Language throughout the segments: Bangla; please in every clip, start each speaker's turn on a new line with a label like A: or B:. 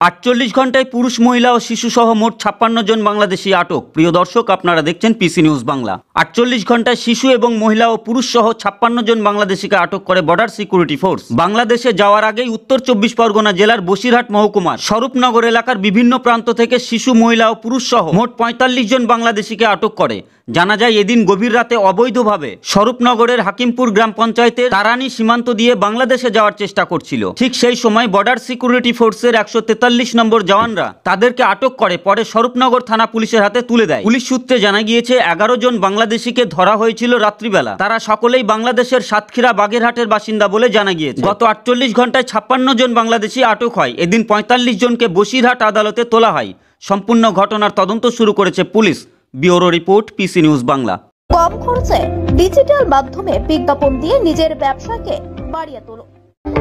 A: 48 ঘন্টায় পুরুষ, মহিলা ও শিশু সহ মোট 56 জন বাংলাদেশি আটক। প্রিয় দর্শক, আপনারা দেখছেন পিসি নিউজ বাংলা। 48 ঘন্টায় শিশু এবং মহিলা ও পুরুষ সহ 56 জন বাংলাদেশিকে আটক করে বর্ডার সিকিউরিটি ফোর্স। বাংলাদেশে যাওয়ার আগেই উত্তর 24 পরগনা জেলার বসিরহাট মহকুমার স্বরূপনগর এলাকার বিভিন্ন প্রান্ত থেকে শিশু, মহিলা ও পুরুষ সহ মোট 45 জন বাংলাদেশিকে আটক করে। জানা যায়, এদিন গভীর রাতে অবৈধভাবে স্বরূপনগরের হাকিমপুর গ্রাম পঞ্চায়েতের তারানি সীমান্ত দিয়ে বাংলাদেশে যাওয়ার চেষ্টা করছিল। ঠিক সেই সময় বর্ডার সিকিউরিটি ফোর্সের 143 নম্বর জওয়ানরা তাদেরকে আটক করে পরে স্বরূপনগর থানা পুলিশের হাতে তুলে দেয়। পুলিশ সূত্রে জানা গিয়েছে, 11 জন বাংলাদেশিকে ধরা হয়েছিল রাত্রিবেলা। তারা সকলেই বাংলাদেশের সাতক্ষীরা বাগেরহাটের বাসিন্দা বলে জানা গিয়েছে। গত 48 ঘন্টায় 56 জন বাংলাদেশি আটক হয়। এদিন 45 জনকে বসিরহাট আদালতে তোলা হয়। সম্পূর্ণ ঘটনার তদন্ত শুরু করেছে পুলিশ। Bureau report, PC news Bangla.
B: কম খরচে ডিজিটাল মাধ্যমে বিজ্ঞাপন দিয়ে নিজের ব্যবসাকে বাড়িয়ে তোলো।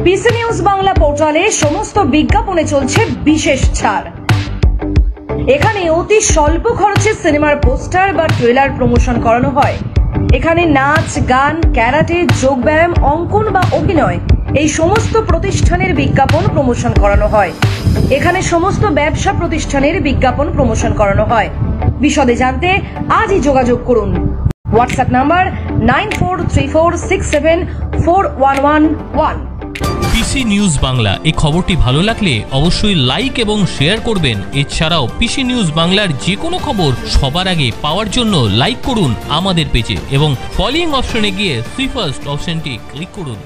C: পিসি নিউজ বাংলা পোর্টালে সমস্ত বিজ্ঞাপনে চলছে বিশেষ ছাড়। এখানে অতি স্বল্প খরচে সিনেমার পোস্টার বা ট্রেলার প্রমোশন করানো হয়। এখানে নাচ, গান, ক্যারাটে, যোগব্যায়াম, অঙ্কন বা অভিনয় এই সমস্ত প্রতিষ্ঠানের বিজ্ঞাপন প্রমোশন করানো হয়। এখানে সমস্ত ব্যবসা প্রতিষ্ঠানের বিজ্ঞাপন প্রমোশন করানো হয়। বিশদে জানতে আজই যোগাযোগ করুন। WhatsApp number 9434674111।
D: পিসি নিউজ বাংলা এই খবরটি ভালো লাগলে অবশ্যই লাইক এবং শেয়ার করবেন। এছাড়াও পিসি নিউজ বাংলার যে কোনো খবর সবার আগে পাওয়ার জন্য লাইক করুন আমাদের পেজে এবং ফলোইং অপশনে গিয়ে সি ফার্স্ট অপশনটি ক্লিক করুন।